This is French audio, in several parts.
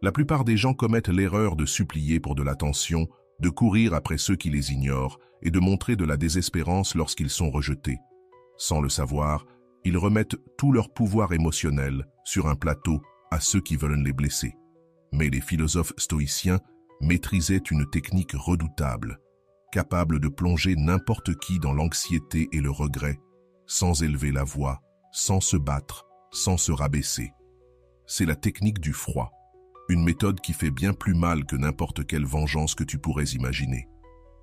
La plupart des gens commettent l'erreur de supplier pour de l'attention, de courir après ceux qui les ignorent et de montrer de la désespérance lorsqu'ils sont rejetés. Sans le savoir, ils remettent tout leur pouvoir émotionnel sur un plateau à ceux qui veulent les blesser. Mais les philosophes stoïciens maîtrisaient une technique redoutable, capable de plonger n'importe qui dans l'anxiété et le regret, sans élever la voix, sans se battre, sans se rabaisser. C'est la technique du froid, une méthode qui fait bien plus mal que n'importe quelle vengeance que tu pourrais imaginer.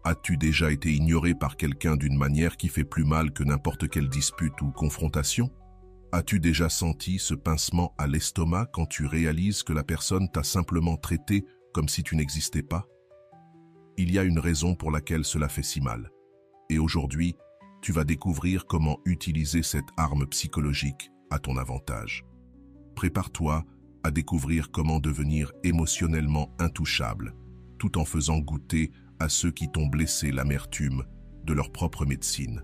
As-tu déjà été ignoré par quelqu'un d'une manière qui fait plus mal que n'importe quelle dispute ou confrontation? As-tu déjà senti ce pincement à l'estomac quand tu réalises que la personne t'a simplement traité comme si tu n'existais pas? Il y a une raison pour laquelle cela fait si mal. Et aujourd'hui, tu vas découvrir comment utiliser cette arme psychologique à ton avantage. Prépare-toi à découvrir comment devenir émotionnellement intouchable, tout en faisant goûter à ceux qui t'ont blessé l'amertume de leur propre médecine.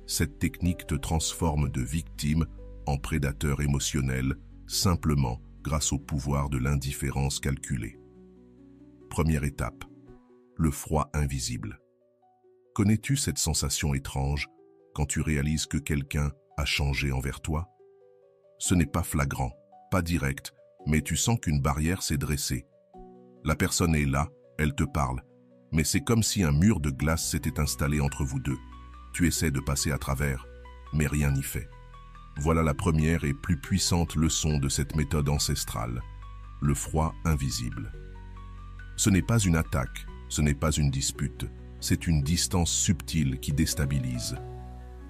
Cette technique te transforme de victime en prédateur émotionnel, simplement grâce au pouvoir de l'indifférence calculée. Première étape, le froid invisible. Connais-tu cette sensation étrange quand tu réalises que quelqu'un a changé envers toi? Ce n'est pas flagrant, pas direct, mais tu sens qu'une barrière s'est dressée. La personne est là, elle te parle, mais c'est comme si un mur de glace s'était installé entre vous deux. Tu essaies de passer à travers, mais rien n'y fait. Voilà la première et plus puissante leçon de cette méthode ancestrale, le froid invisible. Ce n'est pas une attaque, ce n'est pas une dispute, c'est une distance subtile qui déstabilise.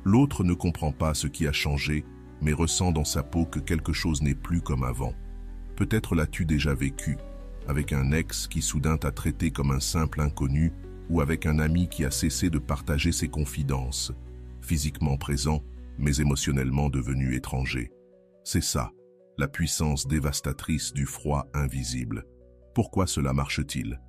L'autre ne comprend pas ce qui a changé, mais ressent dans sa peau que quelque chose n'est plus comme avant. Peut-être l'as-tu déjà vécu, avec un ex qui soudain t'a traité comme un simple inconnu, ou avec un ami qui a cessé de partager ses confidences, physiquement présent, mais émotionnellement devenu étranger. C'est ça, la puissance dévastatrice du froid invisible. Pourquoi cela marche-t-il?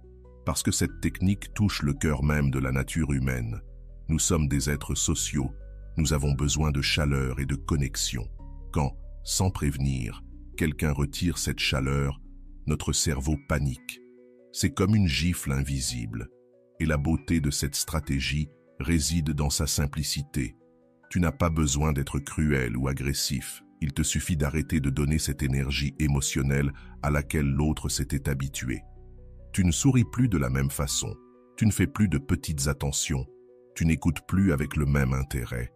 Parce que cette technique touche le cœur même de la nature humaine. Nous sommes des êtres sociaux, nous avons besoin de chaleur et de connexion. Quand, sans prévenir, quelqu'un retire cette chaleur, notre cerveau panique. C'est comme une gifle invisible. Et la beauté de cette stratégie réside dans sa simplicité. Tu n'as pas besoin d'être cruel ou agressif. Il te suffit d'arrêter de donner cette énergie émotionnelle à laquelle l'autre s'était habitué. Tu ne souris plus de la même façon. Tu ne fais plus de petites attentions. Tu n'écoutes plus avec le même intérêt.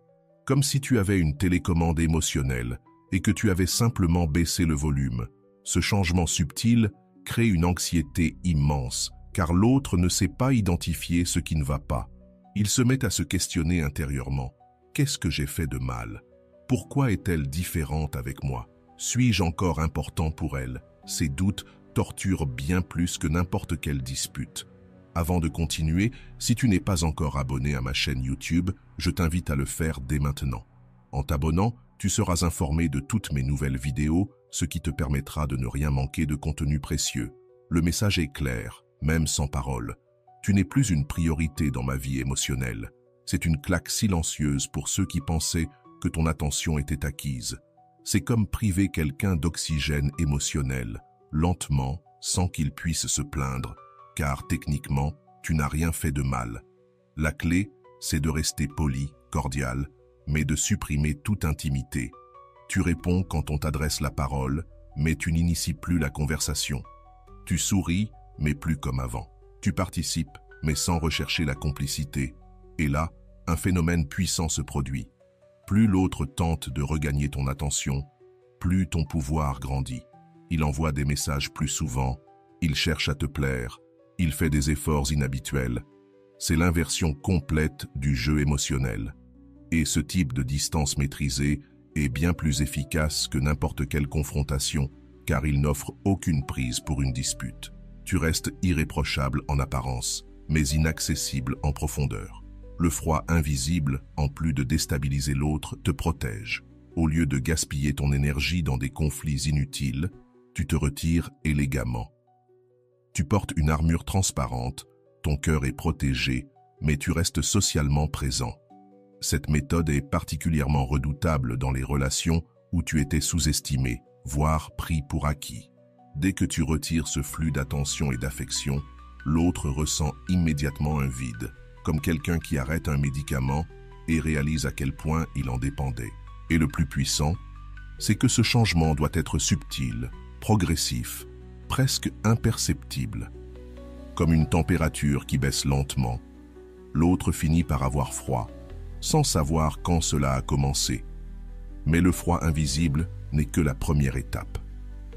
Comme si tu avais une télécommande émotionnelle et que tu avais simplement baissé le volume. Ce changement subtil crée une anxiété immense, car l'autre ne sait pas identifier ce qui ne va pas. Il se met à se questionner intérieurement. Qu'est-ce que j'ai fait de mal? Pourquoi est-elle différente avec moi? Suis-je encore important pour elle? Ces doutes torturent bien plus que n'importe quelle dispute. Avant de continuer, si tu n'es pas encore abonné à ma chaîne YouTube, je t'invite à le faire dès maintenant. En t'abonnant, tu seras informé de toutes mes nouvelles vidéos, ce qui te permettra de ne rien manquer de contenu précieux. Le message est clair, même sans parole. Tu n'es plus une priorité dans ma vie émotionnelle. C'est une claque silencieuse pour ceux qui pensaient que ton attention était acquise. C'est comme priver quelqu'un d'oxygène émotionnel, lentement, sans qu'il puisse se plaindre, car techniquement, tu n'as rien fait de mal. La clé, c'est de rester poli, cordial, mais de supprimer toute intimité. Tu réponds quand on t'adresse la parole, mais tu n'inities plus la conversation. Tu souris, mais plus comme avant. Tu participes, mais sans rechercher la complicité. Et là, un phénomène puissant se produit. Plus l'autre tente de regagner ton attention, plus ton pouvoir grandit. Il envoie des messages plus souvent, il cherche à te plaire, il fait des efforts inhabituels. C'est l'inversion complète du jeu émotionnel. Et ce type de distance maîtrisée est bien plus efficace que n'importe quelle confrontation, car il n'offre aucune prise pour une dispute. Tu restes irréprochable en apparence, mais inaccessible en profondeur. Le froid invisible, en plus de déstabiliser l'autre, te protège. Au lieu de gaspiller ton énergie dans des conflits inutiles, tu te retires élégamment. Tu portes une armure transparente, ton cœur est protégé, mais tu restes socialement présent. Cette méthode est particulièrement redoutable dans les relations où tu étais sous-estimé, voire pris pour acquis. Dès que tu retires ce flux d'attention et d'affection, l'autre ressent immédiatement un vide, comme quelqu'un qui arrête un médicament et réalise à quel point il en dépendait. Et le plus puissant, c'est que ce changement doit être subtil, progressif, presque imperceptible. Comme une température qui baisse lentement, l'autre finit par avoir froid, sans savoir quand cela a commencé. Mais le froid invisible n'est que la première étape.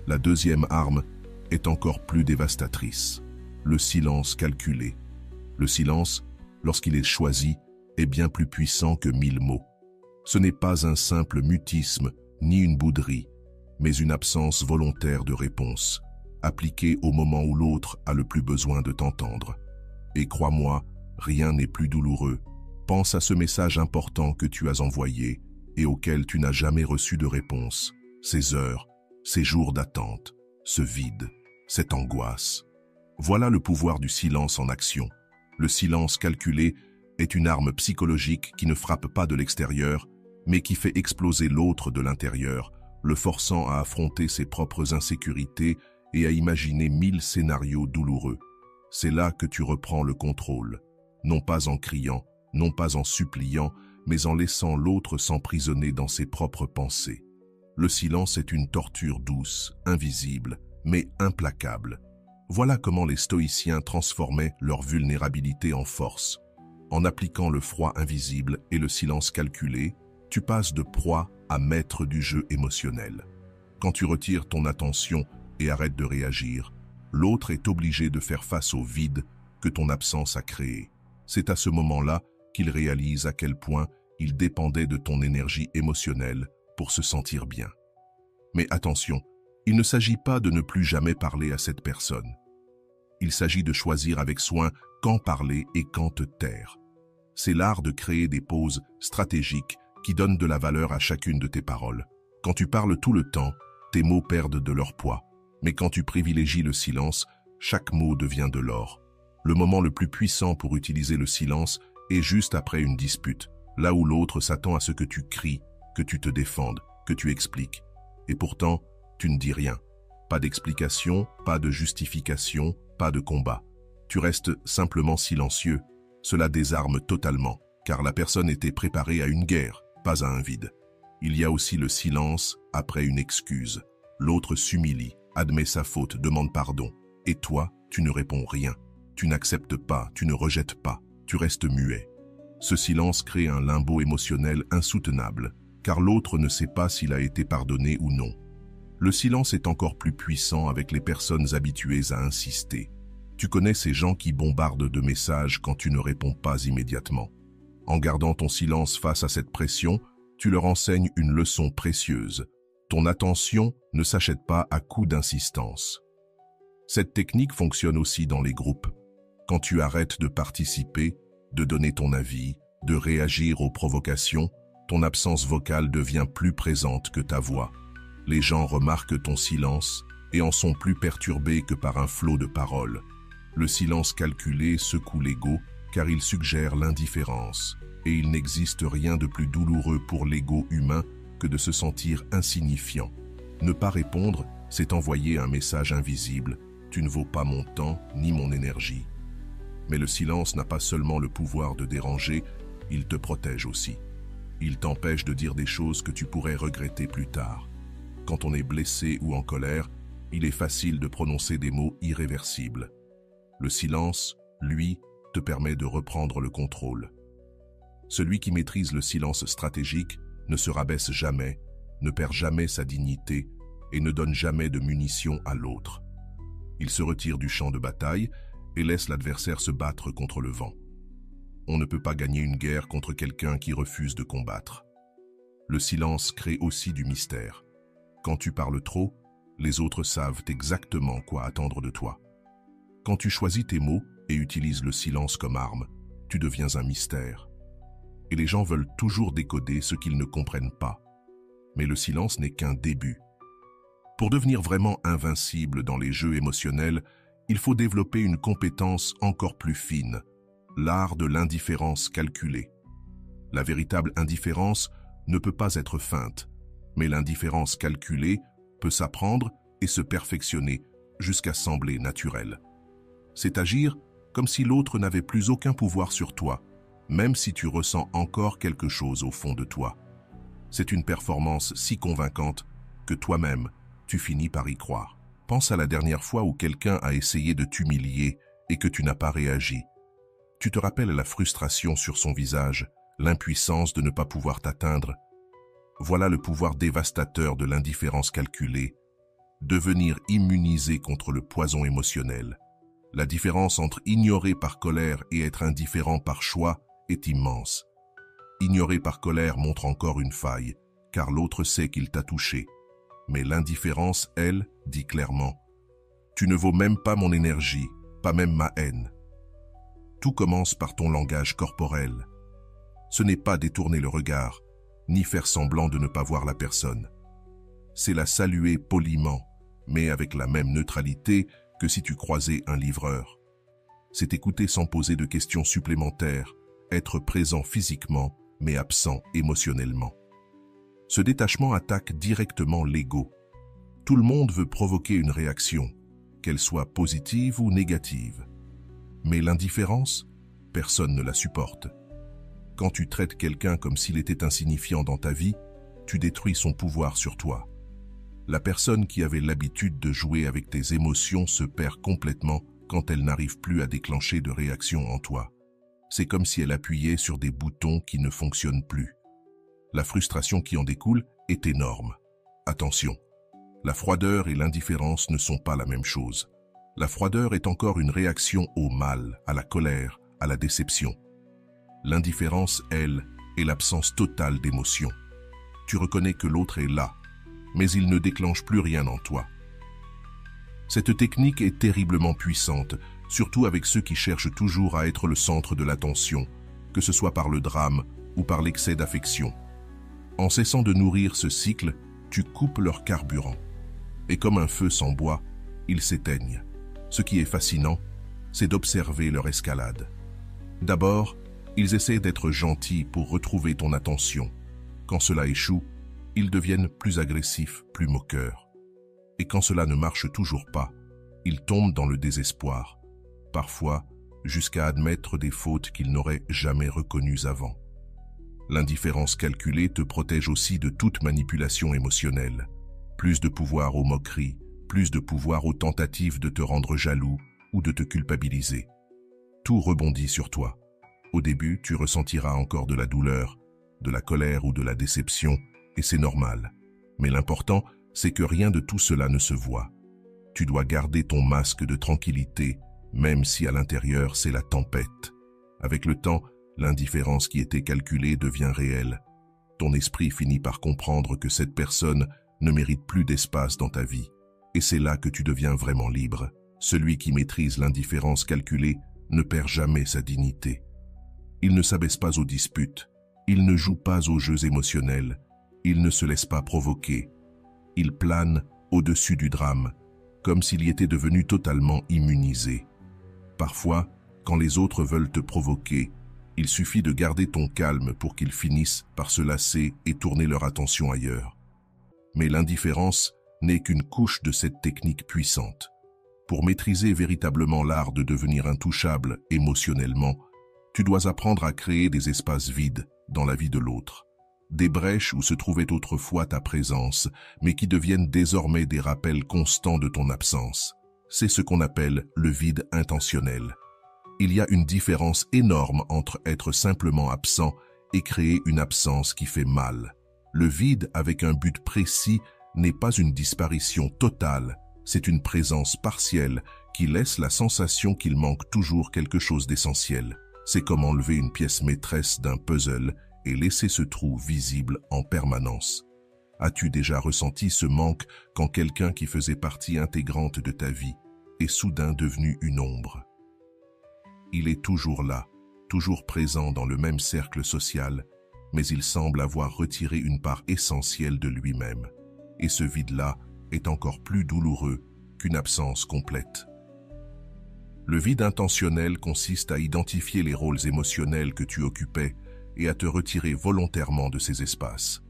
La deuxième arme est encore plus dévastatrice, le silence calculé. Le silence, lorsqu'il est choisi, est bien plus puissant que 1000 mots. Ce n'est pas un simple mutisme ni une bouderie, mais une absence volontaire de réponse, appliquée au moment où l'autre a le plus besoin de t'entendre. Et crois-moi, rien n'est plus douloureux. Pense à ce message important que tu as envoyé et auquel tu n'as jamais reçu de réponse. Ces heures, ces jours d'attente, ce vide, cette angoisse. Voilà le pouvoir du silence en action. Le silence calculé est une arme psychologique qui ne frappe pas de l'extérieur, mais qui fait exploser l'autre de l'intérieur, le forçant à affronter ses propres insécurités et à imaginer 1000 scénarios douloureux. C'est là que tu reprends le contrôle, non pas en criant, non pas en suppliant, mais en laissant l'autre s'emprisonner dans ses propres pensées. Le silence est une torture douce, invisible, mais implacable. Voilà comment les stoïciens transformaient leur vulnérabilité en force. En appliquant le froid invisible et le silence calculé, tu passes de proie à maître du jeu émotionnel. Quand tu retires ton attention et arrêtes de réagir, l'autre est obligé de faire face au vide que ton absence a créé. C'est à ce moment-là qu'il réalise à quel point il dépendait de ton énergie émotionnelle pour se sentir bien. Mais attention, il ne s'agit pas de ne plus jamais parler à cette personne. Il s'agit de choisir avec soin quand parler et quand te taire. C'est l'art de créer des pauses stratégiques qui donnent de la valeur à chacune de tes paroles. Quand tu parles tout le temps, tes mots perdent de leur poids. Mais quand tu privilégies le silence, chaque mot devient de l'or. Le moment le plus puissant pour utiliser le silence est juste après une dispute, là où l'autre s'attend à ce que tu cries, que tu te défendes, que tu expliques. Et pourtant, tu ne dis rien. Pas d'explication, pas de justification, pas de combat. Tu restes simplement silencieux. Cela désarme totalement, car la personne était préparée à une guerre, pas à un vide. Il y a aussi le silence après une excuse. L'autre s'humilie, admet sa faute, demande pardon. Et toi, tu ne réponds rien. Tu n'acceptes pas, tu ne rejettes pas, tu restes muet. Ce silence crée un limbo émotionnel insoutenable, car l'autre ne sait pas s'il a été pardonné ou non. Le silence est encore plus puissant avec les personnes habituées à insister. Tu connais ces gens qui bombardent de messages quand tu ne réponds pas immédiatement. En gardant ton silence face à cette pression, tu leur enseignes une leçon précieuse. Ton attention ne s'achète pas à coups d'insistance. Cette technique fonctionne aussi dans les groupes. Quand tu arrêtes de participer, de donner ton avis, de réagir aux provocations, ton absence vocale devient plus présente que ta voix. Les gens remarquent ton silence et en sont plus perturbés que par un flot de paroles. Le silence calculé secoue l'ego car il suggère l'indifférence. Et il n'existe rien de plus douloureux pour l'ego humain que de se sentir insignifiant. Ne pas répondre, c'est envoyer un message invisible. Tu ne vaux pas mon temps ni mon énergie. Mais le silence n'a pas seulement le pouvoir de déranger, il te protège aussi. Il t'empêche de dire des choses que tu pourrais regretter plus tard. Quand on est blessé ou en colère, il est facile de prononcer des mots irréversibles. Le silence, lui, te permet de reprendre le contrôle. Celui qui maîtrise le silence stratégique ne se rabaisse jamais, ne perd jamais sa dignité et ne donne jamais de munitions à l'autre. Il se retire du champ de bataille et laisse l'adversaire se battre contre le vent. On ne peut pas gagner une guerre contre quelqu'un qui refuse de combattre. Le silence crée aussi du mystère. Quand tu parles trop, les autres savent exactement quoi attendre de toi. Quand tu choisis tes mots et utilises le silence comme arme, tu deviens un mystère. Et les gens veulent toujours décoder ce qu'ils ne comprennent pas. Mais le silence n'est qu'un début. Pour devenir vraiment invincible dans les jeux émotionnels, il faut développer une compétence encore plus fine, l'art de l'indifférence calculée. La véritable indifférence ne peut pas être feinte, mais l'indifférence calculée peut s'apprendre et se perfectionner jusqu'à sembler naturel. C'est agir comme si l'autre n'avait plus aucun pouvoir sur toi, même si tu ressens encore quelque chose au fond de toi. C'est une performance si convaincante que toi-même, tu finis par y croire. Pense à la dernière fois où quelqu'un a essayé de t'humilier et que tu n'as pas réagi. Tu te rappelles la frustration sur son visage, l'impuissance de ne pas pouvoir t'atteindre. Voilà le pouvoir dévastateur de l'indifférence calculée, devenir immunisé contre le poison émotionnel. La différence entre ignorer par colère et être indifférent par choix est immense. Ignorer par colère montre encore une faille, car l'autre sait qu'il t'a touché. Mais l'indifférence, elle, dit clairement « Tu ne vaux même pas mon énergie, pas même ma haine. » Tout commence par ton langage corporel. Ce n'est pas détourner le regard, ni faire semblant de ne pas voir la personne. C'est la saluer poliment, mais avec la même neutralité que si tu croisais un livreur. C'est écouter sans poser de questions supplémentaires, être présent physiquement, mais absent émotionnellement. Ce détachement attaque directement l'ego. Tout le monde veut provoquer une réaction, qu'elle soit positive ou négative. Mais l'indifférence, personne ne la supporte. Quand tu traites quelqu'un comme s'il était insignifiant dans ta vie, tu détruis son pouvoir sur toi. La personne qui avait l'habitude de jouer avec tes émotions se perd complètement quand elle n'arrive plus à déclencher de réaction en toi. C'est comme si elle appuyait sur des boutons qui ne fonctionnent plus. La frustration qui en découle est énorme. Attention, la froideur et l'indifférence ne sont pas la même chose. La froideur est encore une réaction au mal, à la colère, à la déception. L'indifférence, elle, est l'absence totale d'émotion. Tu reconnais que l'autre est là, mais il ne déclenche plus rien en toi. Cette technique est terriblement puissante, surtout avec ceux qui cherchent toujours à être le centre de l'attention, que ce soit par le drame ou par l'excès d'affection. En cessant de nourrir ce cycle, tu coupes leur carburant. Et comme un feu sans bois, ils s'éteignent. Ce qui est fascinant, c'est d'observer leur escalade. D'abord, ils essaient d'être gentils pour retrouver ton attention. Quand cela échoue, ils deviennent plus agressifs, plus moqueurs. Et quand cela ne marche toujours pas, ils tombent dans le désespoir, parfois jusqu'à admettre des fautes qu'ils n'auraient jamais reconnues avant. L'indifférence calculée te protège aussi de toute manipulation émotionnelle. Plus de pouvoir aux moqueries, plus de pouvoir aux tentatives de te rendre jaloux ou de te culpabiliser. Tout rebondit sur toi. Au début, tu ressentiras encore de la douleur, de la colère ou de la déception, et c'est normal. Mais l'important, c'est que rien de tout cela ne se voit. Tu dois garder ton masque de tranquillité, même si à l'intérieur c'est la tempête. Avec le temps, l'indifférence qui était calculée devient réelle. Ton esprit finit par comprendre que cette personne ne mérite plus d'espace dans ta vie. Et c'est là que tu deviens vraiment libre. Celui qui maîtrise l'indifférence calculée ne perd jamais sa dignité. Il ne s'abaisse pas aux disputes, il ne joue pas aux jeux émotionnels, il ne se laisse pas provoquer. Il plane au-dessus du drame, comme s'il y était devenu totalement immunisé. Parfois, quand les autres veulent te provoquer, il suffit de garder ton calme pour qu'ils finissent par se lasser et tourner leur attention ailleurs. Mais l'indifférence n'est qu'une couche de cette technique puissante. Pour maîtriser véritablement l'art de devenir intouchable émotionnellement, tu dois apprendre à créer des espaces vides dans la vie de l'autre. Des brèches où se trouvait autrefois ta présence, mais qui deviennent désormais des rappels constants de ton absence. C'est ce qu'on appelle le vide intentionnel. Il y a une différence énorme entre être simplement absent et créer une absence qui fait mal. Le vide avec un but précis n'est pas une disparition totale, c'est une présence partielle qui laisse la sensation qu'il manque toujours quelque chose d'essentiel. C'est comme enlever une pièce maîtresse d'un puzzle et laisser ce trou visible en permanence. As-tu déjà ressenti ce manque quand quelqu'un qui faisait partie intégrante de ta vie est soudain devenu une ombre? Il est toujours là, toujours présent dans le même cercle social, mais il semble avoir retiré une part essentielle de lui-même. Et ce vide-là est encore plus douloureux qu'une absence complète. Le vide intentionnel consiste à identifier les rôles émotionnels que tu occupais et à te retirer volontairement de ces espaces.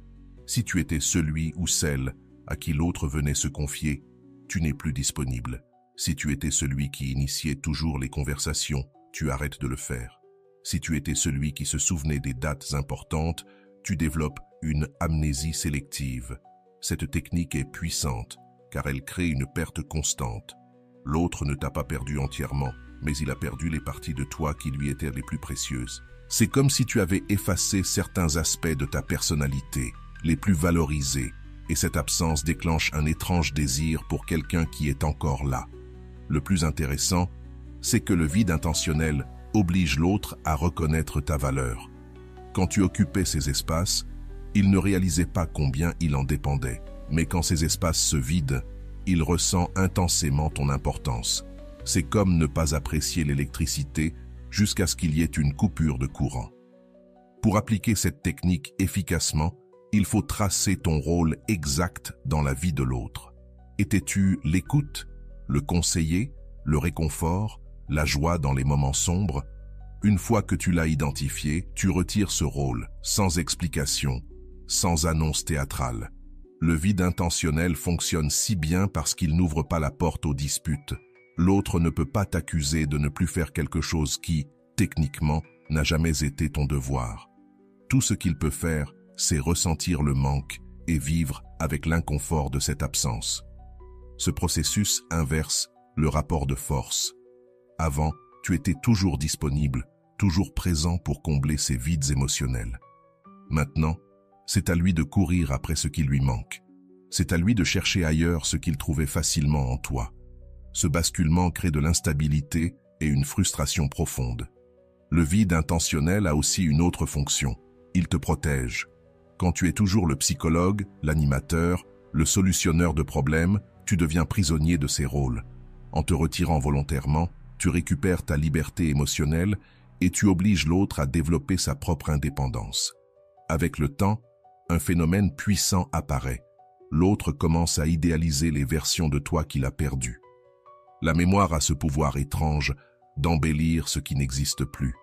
Si tu étais celui ou celle à qui l'autre venait se confier, tu n'es plus disponible. Si tu étais celui qui initiait toujours les conversations, tu arrêtes de le faire. Si tu étais celui qui se souvenait des dates importantes, tu développes une amnésie sélective. Cette technique est puissante, car elle crée une perte constante. L'autre ne t'a pas perdu entièrement, mais il a perdu les parties de toi qui lui étaient les plus précieuses. C'est comme si tu avais effacé certains aspects de ta personnalité, les plus valorisés, et cette absence déclenche un étrange désir pour quelqu'un qui est encore là. Le plus intéressant, c'est que le vide intentionnel oblige l'autre à reconnaître ta valeur. Quand tu occupais ces espaces, il ne réalisait pas combien il en dépendait, mais quand ces espaces se vident, il ressent intensément ton importance. C'est comme ne pas apprécier l'électricité jusqu'à ce qu'il y ait une coupure de courant. Pour appliquer cette technique efficacement, il faut tracer ton rôle exact dans la vie de l'autre. Étais-tu l'écoute, le conseiller, le réconfort, la joie dans les moments sombres? Une fois que tu l'as identifié, tu retires ce rôle, sans explication, sans annonce théâtrale. Le vide intentionnel fonctionne si bien parce qu'il n'ouvre pas la porte aux disputes. L'autre ne peut pas t'accuser de ne plus faire quelque chose qui, techniquement, n'a jamais été ton devoir. Tout ce qu'il peut faire, c'est ressentir le manque et vivre avec l'inconfort de cette absence. Ce processus inverse le rapport de force. Avant, tu étais toujours disponible, toujours présent pour combler ces vides émotionnels. Maintenant, c'est à lui de courir après ce qui lui manque. C'est à lui de chercher ailleurs ce qu'il trouvait facilement en toi. Ce basculement crée de l'instabilité et une frustration profonde. Le vide intentionnel a aussi une autre fonction. Il te protège. Quand tu es toujours le psychologue, l'animateur, le solutionneur de problèmes, tu deviens prisonnier de ces rôles. En te retirant volontairement, tu récupères ta liberté émotionnelle et tu obliges l'autre à développer sa propre indépendance. Avec le temps, un phénomène puissant apparaît. L'autre commence à idéaliser les versions de toi qu'il a perdues. La mémoire a ce pouvoir étrange d'embellir ce qui n'existe plus.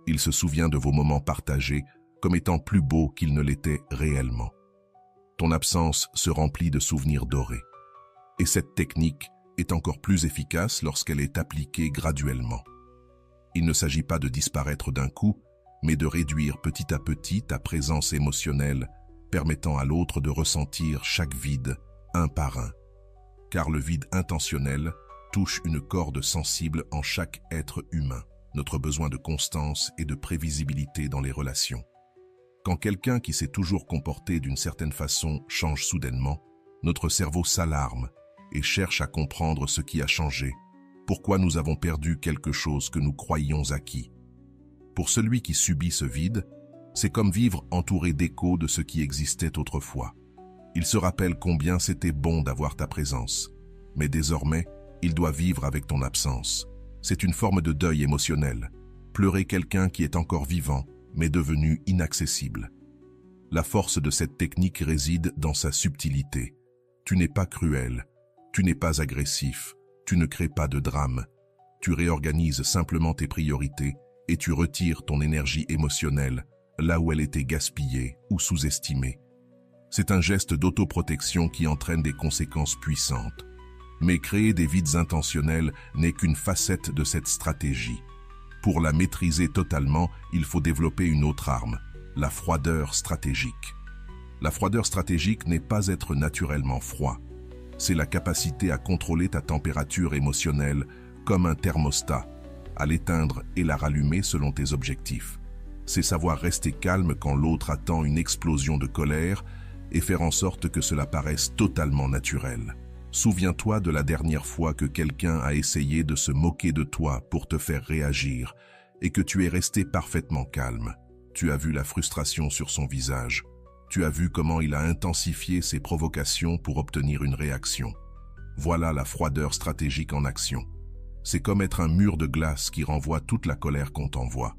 Il se souvient de vos moments partagés comme étant plus beaux qu'ils ne l'étaient réellement. Ton absence se remplit de souvenirs dorés. Et cette technique est encore plus efficace lorsqu'elle est appliquée graduellement. Il ne s'agit pas de disparaître d'un coup, mais de réduire petit à petit ta présence émotionnelle, permettant à l'autre de ressentir chaque vide, un par un. Car le vide intentionnel touche une corde sensible en chaque être humain, notre besoin de constance et de prévisibilité dans les relations. Quand quelqu'un qui s'est toujours comporté d'une certaine façon change soudainement, notre cerveau s'alarme et cherche à comprendre ce qui a changé, pourquoi nous avons perdu quelque chose que nous croyions acquis. Pour celui qui subit ce vide, c'est comme vivre entouré d'échos de ce qui existait autrefois. Il se rappelle combien c'était bon d'avoir ta présence, mais désormais, il doit vivre avec ton absence. C'est une forme de deuil émotionnel, pleurer quelqu'un qui est encore vivant, mais devenu inaccessible. La force de cette technique réside dans sa subtilité. Tu n'es pas cruel, tu n'es pas agressif, tu ne crées pas de drame. Tu réorganises simplement tes priorités et tu retires ton énergie émotionnelle là où elle était gaspillée ou sous-estimée. C'est un geste d'autoprotection qui entraîne des conséquences puissantes. Mais créer des vides intentionnels n'est qu'une facette de cette stratégie. Pour la maîtriser totalement, il faut développer une autre arme, la froideur stratégique. La froideur stratégique n'est pas être naturellement froid. C'est la capacité à contrôler ta température émotionnelle comme un thermostat, à l'éteindre et la rallumer selon tes objectifs. C'est savoir rester calme quand l'autre attend une explosion de colère et faire en sorte que cela paraisse totalement naturel. Souviens-toi de la dernière fois que quelqu'un a essayé de se moquer de toi pour te faire réagir et que tu es resté parfaitement calme. Tu as vu la frustration sur son visage. Tu as vu comment il a intensifié ses provocations pour obtenir une réaction. Voilà la froideur stratégique en action. C'est comme être un mur de glace qui renvoie toute la colère qu'on t'envoie.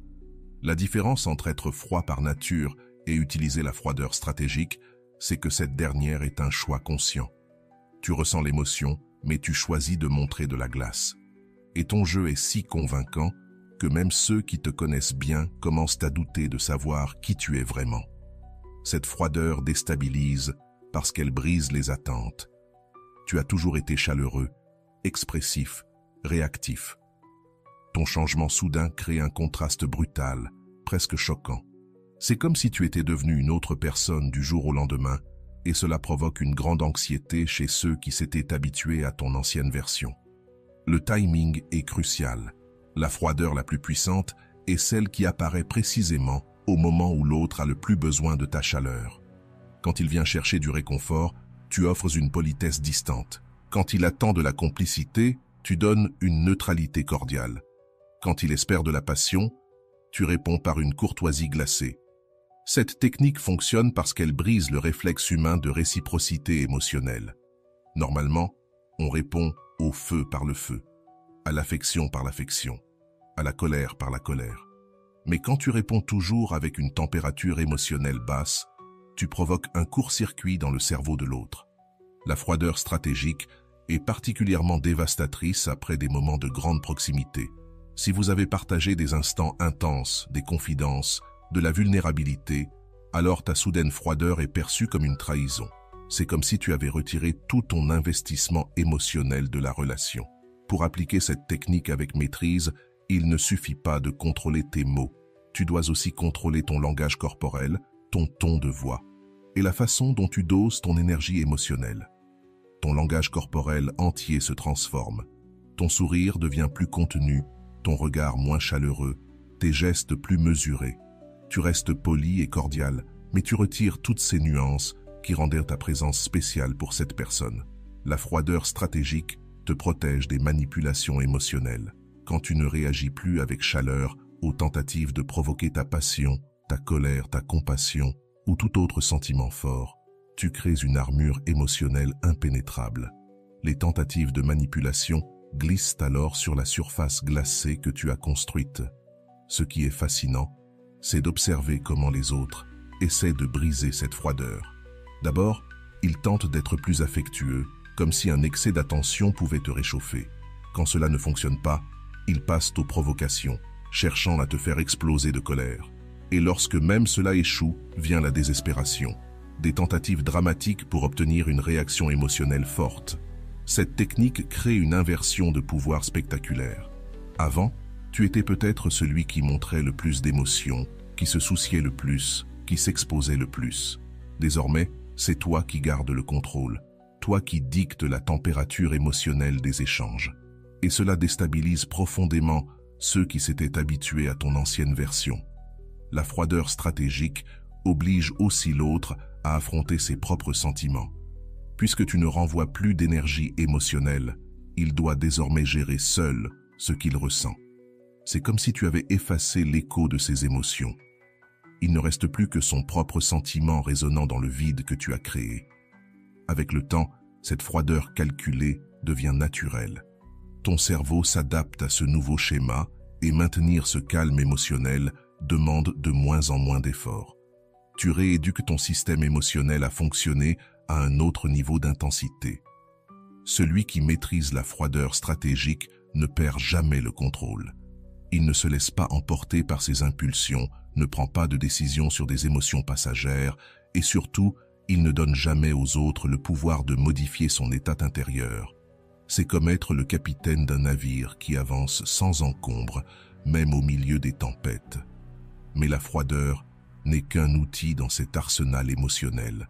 La différence entre être froid par nature et utiliser la froideur stratégique, c'est que cette dernière est un choix conscient. Tu ressens l'émotion, mais tu choisis de montrer de la glace. Et ton jeu est si convaincant que même ceux qui te connaissent bien commencent à douter de savoir qui tu es vraiment. Cette froideur déstabilise parce qu'elle brise les attentes. Tu as toujours été chaleureux, expressif, réactif. Ton changement soudain crée un contraste brutal, presque choquant. C'est comme si tu étais devenu une autre personne du jour au lendemain, et cela provoque une grande anxiété chez ceux qui s'étaient habitués à ton ancienne version. Le timing est crucial. La froideur la plus puissante est celle qui apparaît précisément au moment où l'autre a le plus besoin de ta chaleur. Quand il vient chercher du réconfort, tu offres une politesse distante. Quand il attend de la complicité, tu donnes une neutralité cordiale. Quand il espère de la passion, tu réponds par une courtoisie glacée. Cette technique fonctionne parce qu'elle brise le réflexe humain de réciprocité émotionnelle. Normalement, on répond au feu par le feu, à l'affection par l'affection, à la colère par la colère. Mais quand tu réponds toujours avec une température émotionnelle basse, tu provoques un court-circuit dans le cerveau de l'autre. La froideur stratégique est particulièrement dévastatrice après des moments de grande proximité. Si vous avez partagé des instants intenses, des confidences, de la vulnérabilité, alors ta soudaine froideur est perçue comme une trahison. C'est comme si tu avais retiré tout ton investissement émotionnel de la relation. Pour appliquer cette technique avec maîtrise, il ne suffit pas de contrôler tes mots. Tu dois aussi contrôler ton langage corporel, ton ton de voix, et la façon dont tu doses ton énergie émotionnelle. Ton langage corporel entier se transforme. Ton sourire devient plus contenu, ton regard moins chaleureux, tes gestes plus mesurés. Tu restes poli et cordial, mais tu retires toutes ces nuances qui rendaient ta présence spéciale pour cette personne. La froideur stratégique te protège des manipulations émotionnelles. Quand tu ne réagis plus avec chaleur aux tentatives de provoquer ta passion, ta colère, ta compassion ou tout autre sentiment fort, tu crées une armure émotionnelle impénétrable. Les tentatives de manipulation glissent alors sur la surface glacée que tu as construite. Ce qui est fascinant, c'est d'observer comment les autres essaient de briser cette froideur. D'abord, ils tentent d'être plus affectueux, comme si un excès d'attention pouvait te réchauffer. Quand cela ne fonctionne pas, ils passent aux provocations, cherchant à te faire exploser de colère. Et lorsque même cela échoue, vient la désespération. Des tentatives dramatiques pour obtenir une réaction émotionnelle forte. Cette technique crée une inversion de pouvoir spectaculaire. Avant, tu étais peut-être celui qui montrait le plus d'émotions, qui se souciait le plus, qui s'exposait le plus. Désormais, c'est toi qui gardes le contrôle, toi qui dictes la température émotionnelle des échanges. Et cela déstabilise profondément ceux qui s'étaient habitués à ton ancienne version. La froideur stratégique oblige aussi l'autre à affronter ses propres sentiments. Puisque tu ne renvoies plus d'énergie émotionnelle, il doit désormais gérer seul ce qu'il ressent. C'est comme si tu avais effacé l'écho de ses émotions. Il ne reste plus que son propre sentiment résonnant dans le vide que tu as créé. Avec le temps, cette froideur calculée devient naturelle. Ton cerveau s'adapte à ce nouveau schéma et maintenir ce calme émotionnel demande de moins en moins d'efforts. Tu rééduques ton système émotionnel à fonctionner à un autre niveau d'intensité. Celui qui maîtrise la froideur stratégique ne perd jamais le contrôle. Il ne se laisse pas emporter par ses impulsions, ne prend pas de décision sur des émotions passagères et surtout, il ne donne jamais aux autres le pouvoir de modifier son état intérieur. C'est comme être le capitaine d'un navire qui avance sans encombre, même au milieu des tempêtes. Mais la froideur n'est qu'un outil dans cet arsenal émotionnel.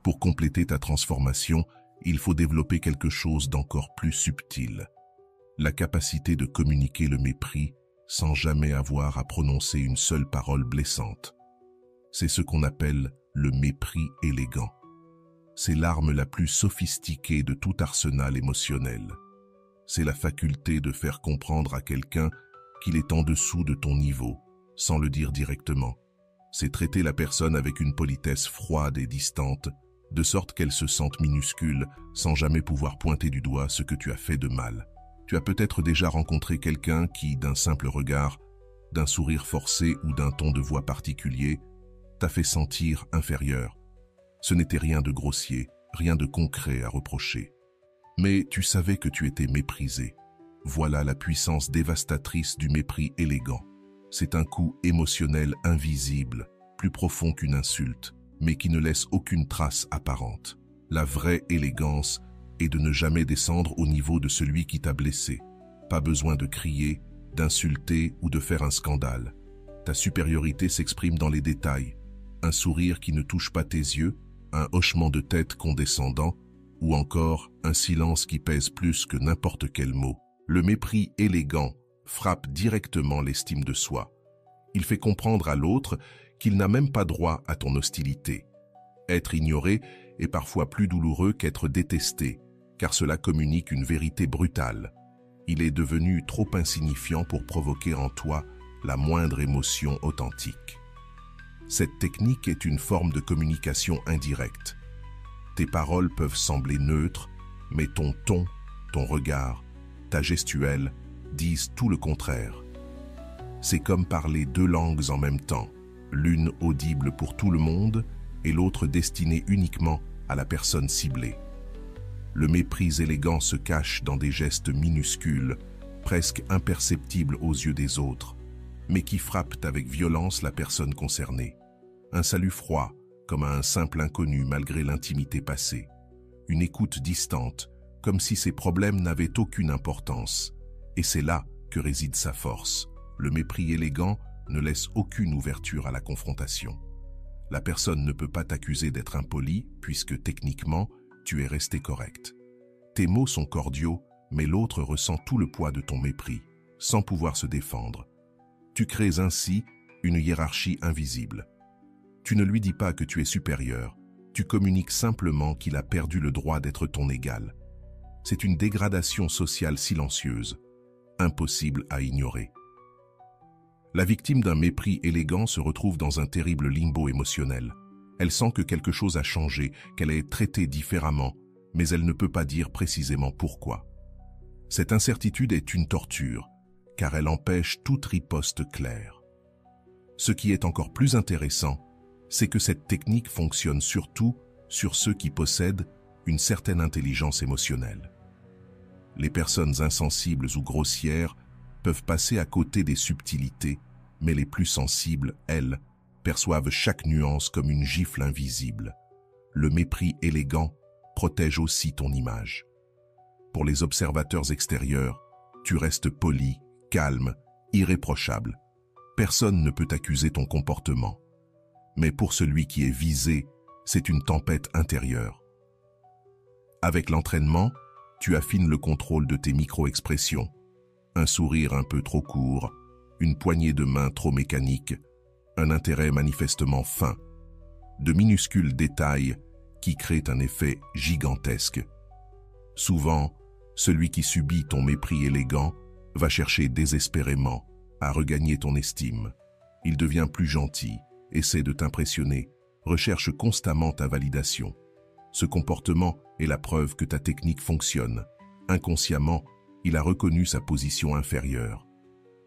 Pour compléter ta transformation, il faut développer quelque chose d'encore plus subtil. La capacité de communiquer le mépris sans jamais avoir à prononcer une seule parole blessante. C'est ce qu'on appelle le mépris élégant. C'est l'arme la plus sophistiquée de tout arsenal émotionnel. C'est la faculté de faire comprendre à quelqu'un qu'il est en dessous de ton niveau, sans le dire directement. C'est traiter la personne avec une politesse froide et distante, de sorte qu'elle se sente minuscule, sans jamais pouvoir pointer du doigt ce que tu as fait de mal. Tu as peut-être déjà rencontré quelqu'un qui, d'un simple regard, d'un sourire forcé ou d'un ton de voix particulier, t'a fait sentir inférieur. Ce n'était rien de grossier, rien de concret à reprocher. Mais tu savais que tu étais méprisé. Voilà la puissance dévastatrice du mépris élégant. C'est un coup émotionnel invisible, plus profond qu'une insulte, mais qui ne laisse aucune trace apparente. La vraie élégance et de ne jamais descendre au niveau de celui qui t'a blessé. Pas besoin de crier, d'insulter ou de faire un scandale. Ta supériorité s'exprime dans les détails. Un sourire qui ne touche pas tes yeux, un hochement de tête condescendant, ou encore un silence qui pèse plus que n'importe quel mot. Le mépris élégant frappe directement l'estime de soi. Il fait comprendre à l'autre qu'il n'a même pas droit à ton hostilité. Être ignoré est parfois plus douloureux qu'être détesté, car cela communique une vérité brutale. Il est devenu trop insignifiant pour provoquer en toi la moindre émotion authentique. Cette technique est une forme de communication indirecte. Tes paroles peuvent sembler neutres, mais ton ton, ton regard, ta gestuelle disent tout le contraire. C'est comme parler deux langues en même temps, l'une audible pour tout le monde et l'autre destinée uniquement à la personne ciblée. Le mépris élégant se cache dans des gestes minuscules, presque imperceptibles aux yeux des autres, mais qui frappent avec violence la personne concernée. Un salut froid, comme à un simple inconnu malgré l'intimité passée. Une écoute distante, comme si ses problèmes n'avaient aucune importance. Et c'est là que réside sa force. Le mépris élégant ne laisse aucune ouverture à la confrontation. La personne ne peut pas t'accuser d'être impoli, puisque techniquement, tu es resté correct. Tes mots sont cordiaux, mais l'autre ressent tout le poids de ton mépris, sans pouvoir se défendre. Tu crées ainsi une hiérarchie invisible. Tu ne lui dis pas que tu es supérieur, tu communiques simplement qu'il a perdu le droit d'être ton égal. C'est une dégradation sociale silencieuse, impossible à ignorer. La victime d'un mépris élégant se retrouve dans un terrible limbo émotionnel. Elle sent que quelque chose a changé, qu'elle est traitée différemment, mais elle ne peut pas dire précisément pourquoi. Cette incertitude est une torture, car elle empêche toute riposte claire. Ce qui est encore plus intéressant, c'est que cette technique fonctionne surtout sur ceux qui possèdent une certaine intelligence émotionnelle. Les personnes insensibles ou grossières peuvent passer à côté des subtilités, mais les plus sensibles, elles, perçoivent chaque nuance comme une gifle invisible. Le mépris élégant protège aussi ton image. Pour les observateurs extérieurs, tu restes poli, calme, irréprochable. Personne ne peut accuser ton comportement. Mais pour celui qui est visé, c'est une tempête intérieure. Avec l'entraînement, tu affines le contrôle de tes micro-expressions. Un sourire un peu trop court, une poignée de main trop mécanique, un intérêt manifestement fin. De minuscules détails qui créent un effet gigantesque. Souvent, celui qui subit ton mépris élégant va chercher désespérément à regagner ton estime. Il devient plus gentil, essaie de t'impressionner, recherche constamment ta validation. Ce comportement est la preuve que ta technique fonctionne. Inconsciemment, il a reconnu sa position inférieure.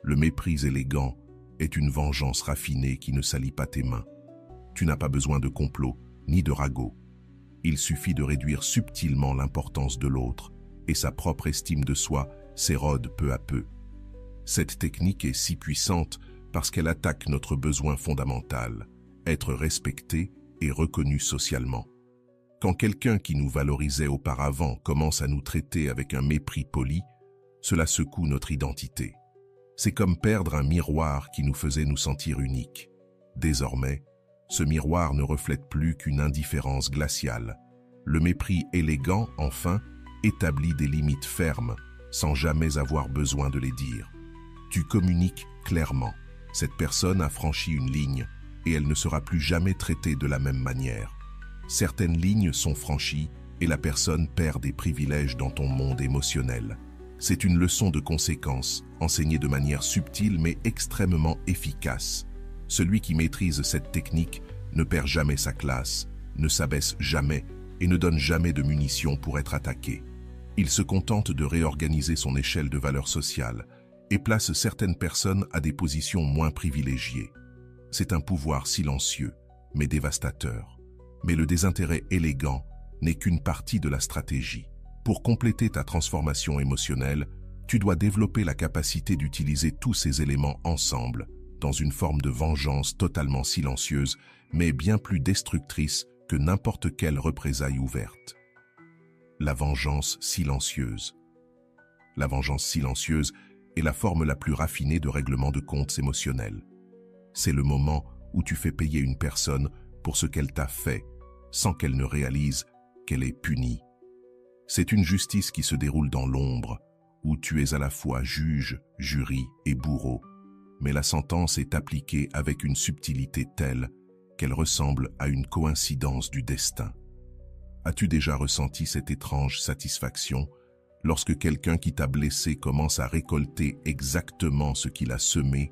Le mépris élégant est une vengeance raffinée qui ne salit pas tes mains. Tu n'as pas besoin de complot, ni de ragot. Il suffit de réduire subtilement l'importance de l'autre, et sa propre estime de soi s'érode peu à peu. Cette technique est si puissante parce qu'elle attaque notre besoin fondamental, être respecté et reconnu socialement. Quand quelqu'un qui nous valorisait auparavant commence à nous traiter avec un mépris poli, cela secoue notre identité. C'est comme perdre un miroir qui nous faisait nous sentir uniques. Désormais, ce miroir ne reflète plus qu'une indifférence glaciale. Le mépris élégant, enfin, établit des limites fermes, sans jamais avoir besoin de les dire. Tu communiques clairement. Cette personne a franchi une ligne, et elle ne sera plus jamais traitée de la même manière. Certaines lignes sont franchies, et la personne perd des privilèges dans ton monde émotionnel. C'est une leçon de conséquence, enseignée de manière subtile mais extrêmement efficace. Celui qui maîtrise cette technique ne perd jamais sa classe, ne s'abaisse jamais et ne donne jamais de munitions pour être attaqué. Il se contente de réorganiser son échelle de valeur sociale et place certaines personnes à des positions moins privilégiées. C'est un pouvoir silencieux, mais dévastateur. Mais le désintérêt élégant n'est qu'une partie de la stratégie. Pour compléter ta transformation émotionnelle, tu dois développer la capacité d'utiliser tous ces éléments ensemble, dans une forme de vengeance totalement silencieuse, mais bien plus destructrice que n'importe quelle représaille ouverte. la vengeance silencieuse. La vengeance silencieuse est la forme la plus raffinée de règlement de comptes émotionnels. C'est le moment où tu fais payer une personne pour ce qu'elle t'a fait, sans qu'elle ne réalise qu'elle est punie. C'est une justice qui se déroule dans l'ombre, où tu es à la fois juge, jury et bourreau. Mais la sentence est appliquée avec une subtilité telle qu'elle ressemble à une coïncidence du destin. As-tu déjà ressenti cette étrange satisfaction lorsque quelqu'un qui t'a blessé commence à récolter exactement ce qu'il a semé,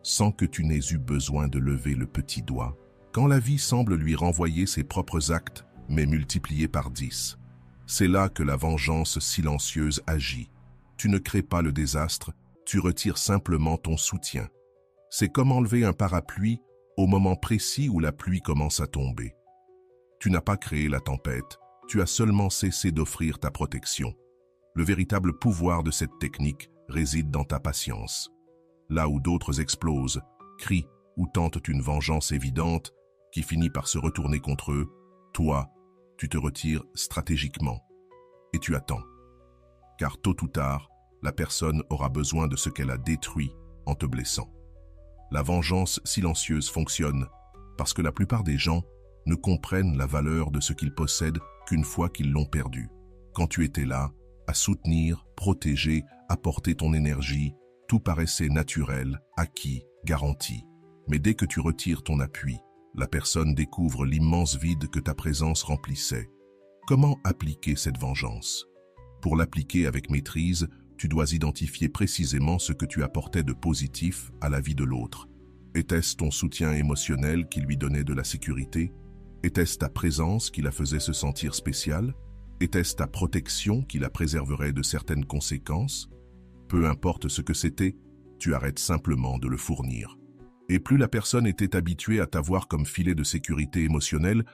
sans que tu n'aies eu besoin de lever le petit doigt? Quand la vie semble lui renvoyer ses propres actes, mais multipliés par 10, c'est là que la vengeance silencieuse agit. Tu ne crées pas le désastre, tu retires simplement ton soutien. C'est comme enlever un parapluie au moment précis où la pluie commence à tomber. Tu n'as pas créé la tempête, tu as seulement cessé d'offrir ta protection. Le véritable pouvoir de cette technique réside dans ta patience. Là où d'autres explosent, crient ou tentent une vengeance évidente qui finit par se retourner contre eux, toi, tu te retires stratégiquement et tu attends. Car tôt ou tard, la personne aura besoin de ce qu'elle a détruit en te blessant. La vengeance silencieuse fonctionne parce que la plupart des gens ne comprennent la valeur de ce qu'ils possèdent qu'une fois qu'ils l'ont perdu. Quand tu étais là, à soutenir, protéger, apporter ton énergie, tout paraissait naturel, acquis, garanti. Mais dès que tu retires ton appui, la personne découvre l'immense vide que ta présence remplissait. Comment appliquer cette vengeance? Pour l'appliquer avec maîtrise, tu dois identifier précisément ce que tu apportais de positif à la vie de l'autre. Était-ce ton soutien émotionnel qui lui donnait de la sécurité? Était-ce ta présence qui la faisait se sentir spéciale? Était-ce ta protection qui la préserverait de certaines conséquences? Peu importe ce que c'était, tu arrêtes simplement de le fournir. Et plus la personne était habituée à t'avoir comme filet de sécurité émotionnelle,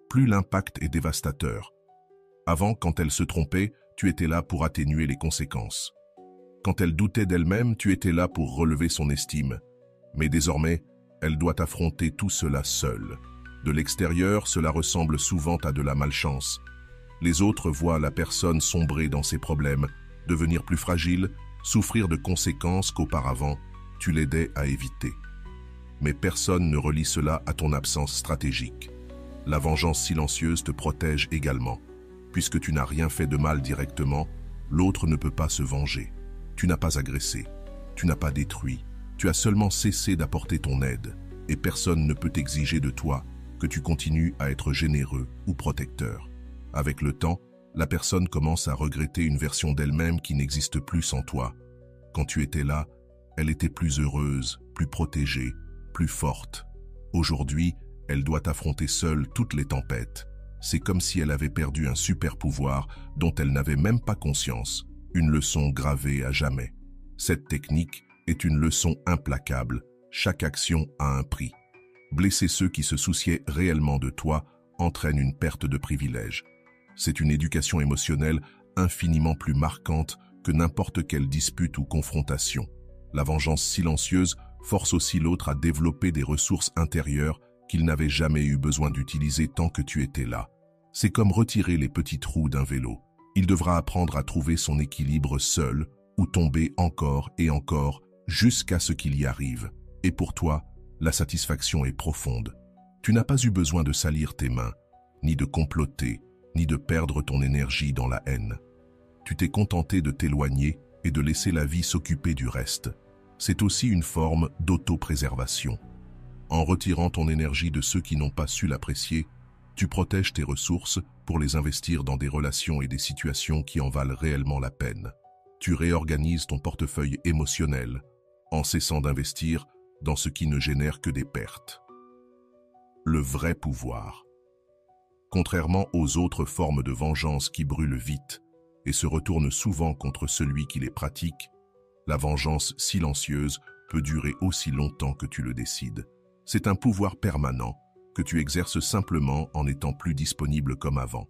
plus l'impact est dévastateur. Avant, quand elle se trompait, tu étais là pour atténuer les conséquences. Quand elle doutait d'elle-même, tu étais là pour relever son estime. Mais désormais, elle doit affronter tout cela seule. De l'extérieur, cela ressemble souvent à de la malchance. Les autres voient la personne sombrer dans ses problèmes, devenir plus fragile, souffrir de conséquences qu'auparavant, tu l'aidais à éviter. Mais personne ne relie cela à ton absence stratégique. La vengeance silencieuse te protège également. Puisque tu n'as rien fait de mal directement, l'autre ne peut pas se venger. Tu n'as pas agressé, tu n'as pas détruit, tu as seulement cessé d'apporter ton aide, et personne ne peut exiger de toi que tu continues à être généreux ou protecteur. Avec le temps, la personne commence à regretter une version d'elle-même qui n'existe plus sans toi. Quand tu étais là, elle était plus heureuse, plus protégée, plus forte. Aujourd'hui, elle doit affronter seule toutes les tempêtes. C'est comme si elle avait perdu un super pouvoir dont elle n'avait même pas conscience, une leçon gravée à jamais. Cette technique est une leçon implacable, chaque action a un prix. Blesser ceux qui se souciaient réellement de toi entraîne une perte de privilèges. C'est une éducation émotionnelle infiniment plus marquante que n'importe quelle dispute ou confrontation. La vengeance silencieuse force aussi l'autre à développer des ressources intérieures qu'il n'avait jamais eu besoin d'utiliser tant que tu étais là. C'est comme retirer les petits trous d'un vélo. Il devra apprendre à trouver son équilibre seul ou tomber encore et encore jusqu'à ce qu'il y arrive. Et pour toi, la satisfaction est profonde. Tu n'as pas eu besoin de salir tes mains, ni de comploter, ni de perdre ton énergie dans la haine. Tu t'es contenté de t'éloigner et de laisser la vie s'occuper du reste. C'est aussi une forme d'autopréservation. En retirant ton énergie de ceux qui n'ont pas su l'apprécier, tu protèges tes ressources pour les investir dans des relations et des situations qui en valent réellement la peine. Tu réorganises ton portefeuille émotionnel en cessant d'investir dans ce qui ne génère que des pertes. Le vrai pouvoir. Contrairement aux autres formes de vengeance qui brûlent vite et se retournent souvent contre celui qui les pratique, la vengeance silencieuse peut durer aussi longtemps que tu le décides. C'est un pouvoir permanent que tu exerces simplement en étant plus disponible comme avant.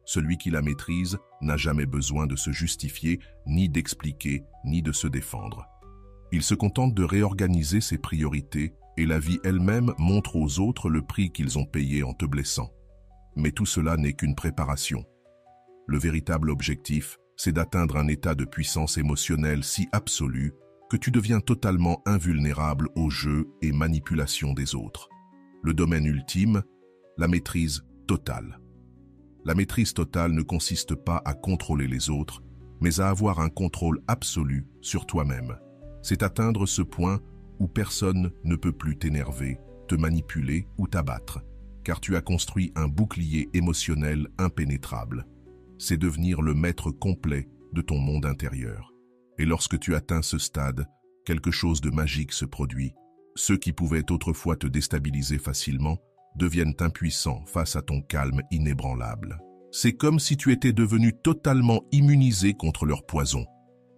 Celui qui la maîtrise n'a jamais besoin de se justifier, ni d'expliquer, ni de se défendre. Il se contente de réorganiser ses priorités et la vie elle-même montre aux autres le prix qu'ils ont payé en te blessant. Mais tout cela n'est qu'une préparation. Le véritable objectif, c'est d'atteindre un état de puissance émotionnelle si absolu que tu deviens totalement invulnérable aux jeux et manipulations des autres. Le domaine ultime, la maîtrise totale. La maîtrise totale ne consiste pas à contrôler les autres, mais à avoir un contrôle absolu sur toi-même. C'est atteindre ce point où personne ne peut plus t'énerver, te manipuler ou t'abattre, car tu as construit un bouclier émotionnel impénétrable. C'est devenir le maître complet de ton monde intérieur. Et lorsque tu atteins ce stade, quelque chose de magique se produit. Ceux qui pouvaient autrefois te déstabiliser facilement deviennent impuissants face à ton calme inébranlable. C'est comme si tu étais devenu totalement immunisé contre leur poison.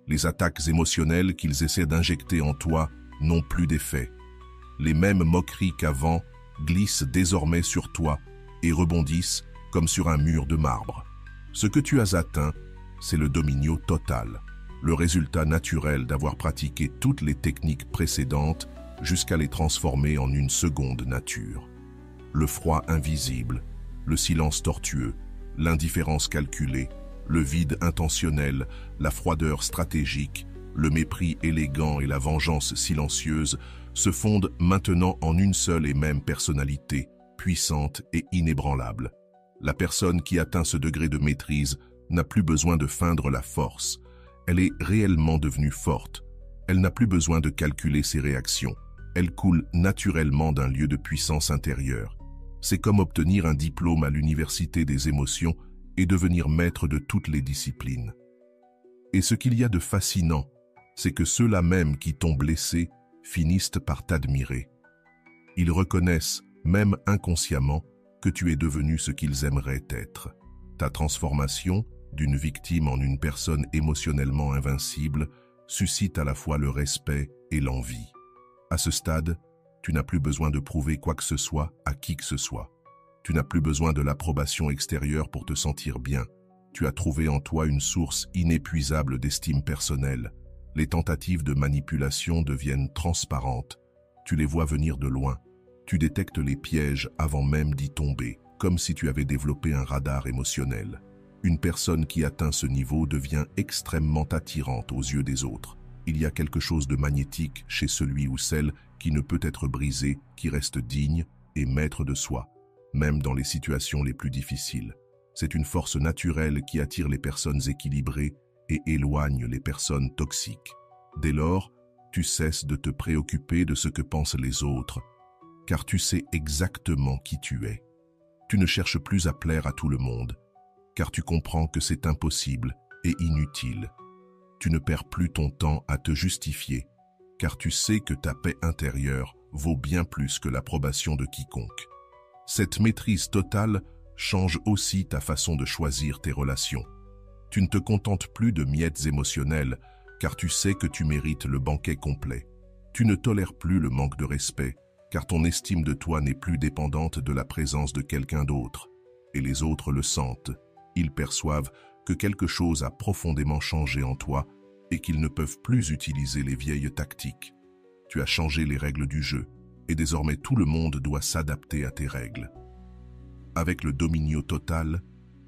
Les attaques émotionnelles qu'ils essaient d'injecter en toi n'ont plus d'effet. Les mêmes moqueries qu'avant glissent désormais sur toi et rebondissent comme sur un mur de marbre. Ce que tu as atteint, c'est le dominio total, le résultat naturel d'avoir pratiqué toutes les techniques précédentes jusqu'à les transformer en une seconde nature. Le froid invisible, le silence tortueux, l'indifférence calculée, le vide intentionnel, la froideur stratégique, le mépris élégant et la vengeance silencieuse se fondent maintenant en une seule et même personnalité, puissante et inébranlable. La personne qui atteint ce degré de maîtrise n'a plus besoin de feindre la force. Elle est réellement devenue forte. Elle n'a plus besoin de calculer ses réactions. Elle coule naturellement d'un lieu de puissance intérieure. C'est comme obtenir un diplôme à l'université des émotions et devenir maître de toutes les disciplines. Et ce qu'il y a de fascinant, c'est que ceux-là même qui t'ont blessé finissent par t'admirer. Ils reconnaissent, même inconsciemment, que tu es devenu ce qu'ils aimeraient être. Ta transformation, d'une victime en une personne émotionnellement invincible, suscite à la fois le respect et l'envie. À ce stade, tu n'as plus besoin de prouver quoi que ce soit à qui que ce soit. Tu n'as plus besoin de l'approbation extérieure pour te sentir bien. Tu as trouvé en toi une source inépuisable d'estime personnelle. Les tentatives de manipulation deviennent transparentes. Tu les vois venir de loin. Tu détectes les pièges avant même d'y tomber, comme si tu avais développé un radar émotionnel. Une personne qui atteint ce niveau devient extrêmement attirante aux yeux des autres. Il y a quelque chose de magnétique chez celui ou celle qui ne peut être brisé, qui reste digne et maître de soi, même dans les situations les plus difficiles. C'est une force naturelle qui attire les personnes équilibrées et éloigne les personnes toxiques. Dès lors, tu cesses de te préoccuper de ce que pensent les autres, car tu sais exactement qui tu es. Tu ne cherches plus à plaire à tout le monde, car tu comprends que c'est impossible et inutile. Tu ne perds plus ton temps à te justifier, car tu sais que ta paix intérieure vaut bien plus que l'approbation de quiconque. Cette maîtrise totale change aussi ta façon de choisir tes relations. Tu ne te contentes plus de miettes émotionnelles, car tu sais que tu mérites le banquet complet. Tu ne tolères plus le manque de respect, car ton estime de toi n'est plus dépendante de la présence de quelqu'un d'autre. Et les autres le sentent. Ils perçoivent que quelque chose a profondément changé en toi et qu'ils ne peuvent plus utiliser les vieilles tactiques. Tu as changé les règles du jeu, et désormais tout le monde doit s'adapter à tes règles. Avec le dominio total,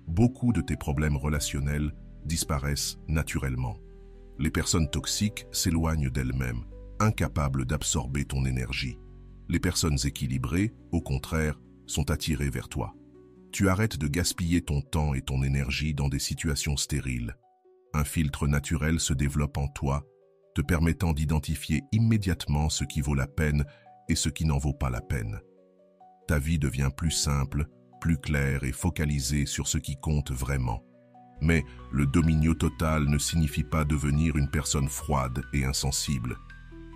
beaucoup de tes problèmes relationnels disparaissent naturellement. Les personnes toxiques s'éloignent d'elles-mêmes, incapables d'absorber ton énergie. Les personnes équilibrées, au contraire, sont attirées vers toi. Tu arrêtes de gaspiller ton temps et ton énergie dans des situations stériles. Un filtre naturel se développe en toi, te permettant d'identifier immédiatement ce qui vaut la peine et ce qui n'en vaut pas la peine. Ta vie devient plus simple, plus claire et focalisée sur ce qui compte vraiment. Mais le dominio total ne signifie pas devenir une personne froide et insensible.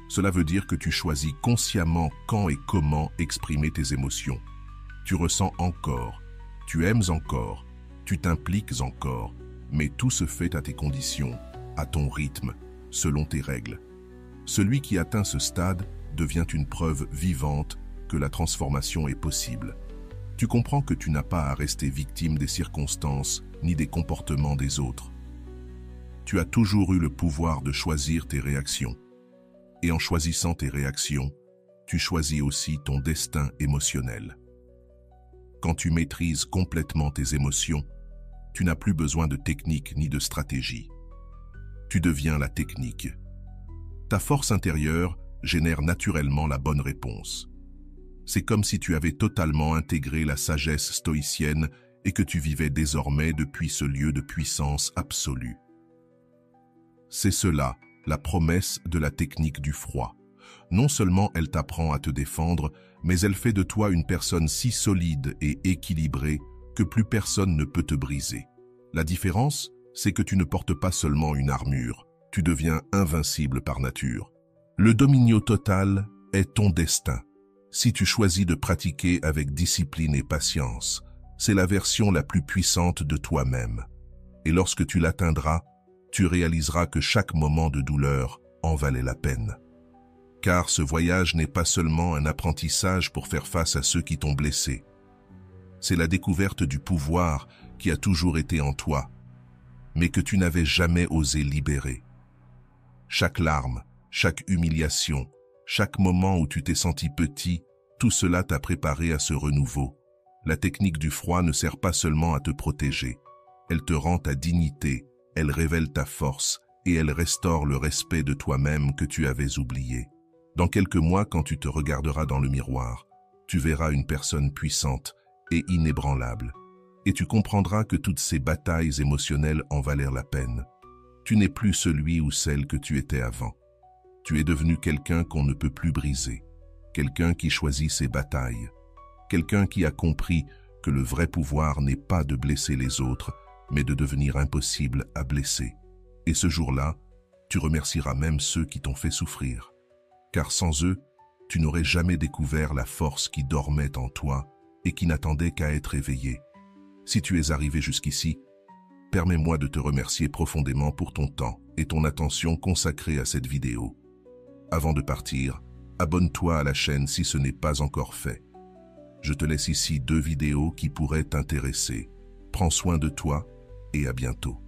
Cela veut dire que tu choisis consciemment quand et comment exprimer tes émotions. Tu ressens encore, tu aimes encore, tu t'impliques encore, mais tout se fait à tes conditions, à ton rythme, selon tes règles. Celui qui atteint ce stade devient une preuve vivante que la transformation est possible. Tu comprends que tu n'as pas à rester victime des circonstances ni des comportements des autres. Tu as toujours eu le pouvoir de choisir tes réactions. Et en choisissant tes réactions, tu choisis aussi ton destin émotionnel. Quand tu maîtrises complètement tes émotions, tu n'as plus besoin de technique ni de stratégie. Tu deviens la technique. Ta force intérieure génère naturellement la bonne réponse. C'est comme si tu avais totalement intégré la sagesse stoïcienne et que tu vivais désormais depuis ce lieu de puissance absolue. C'est cela, la promesse de la technique du froid. Non seulement elle t'apprend à te défendre, mais elle fait de toi une personne si solide et équilibrée que plus personne ne peut te briser. La différence, c'est que tu ne portes pas seulement une armure, tu deviens invincible par nature. Le dominio total est ton destin. Si tu choisis de pratiquer avec discipline et patience, c'est la version la plus puissante de toi-même. Et lorsque tu l'atteindras, tu réaliseras que chaque moment de douleur en valait la peine. Car ce voyage n'est pas seulement un apprentissage pour faire face à ceux qui t'ont blessé. C'est la découverte du pouvoir qui a toujours été en toi, mais que tu n'avais jamais osé libérer. Chaque larme, chaque humiliation, chaque moment où tu t'es senti petit, tout cela t'a préparé à ce renouveau. La technique du froid ne sert pas seulement à te protéger. Elle te rend ta dignité, elle révèle ta force et elle restaure le respect de toi-même que tu avais oublié. Dans quelques mois, quand tu te regarderas dans le miroir, tu verras une personne puissante et inébranlable. Et tu comprendras que toutes ces batailles émotionnelles en valèrent la peine. Tu n'es plus celui ou celle que tu étais avant. Tu es devenu quelqu'un qu'on ne peut plus briser, quelqu'un qui choisit ses batailles, quelqu'un qui a compris que le vrai pouvoir n'est pas de blesser les autres, mais de devenir impossible à blesser. Et ce jour-là, tu remercieras même ceux qui t'ont fait souffrir. Car sans eux, tu n'aurais jamais découvert la force qui dormait en toi et qui n'attendait qu'à être éveillée. Si tu es arrivé jusqu'ici, permets-moi de te remercier profondément pour ton temps et ton attention consacrée à cette vidéo. Avant de partir, abonne-toi à la chaîne si ce n'est pas encore fait. Je te laisse ici 2 vidéos qui pourraient t'intéresser. Prends soin de toi et à bientôt.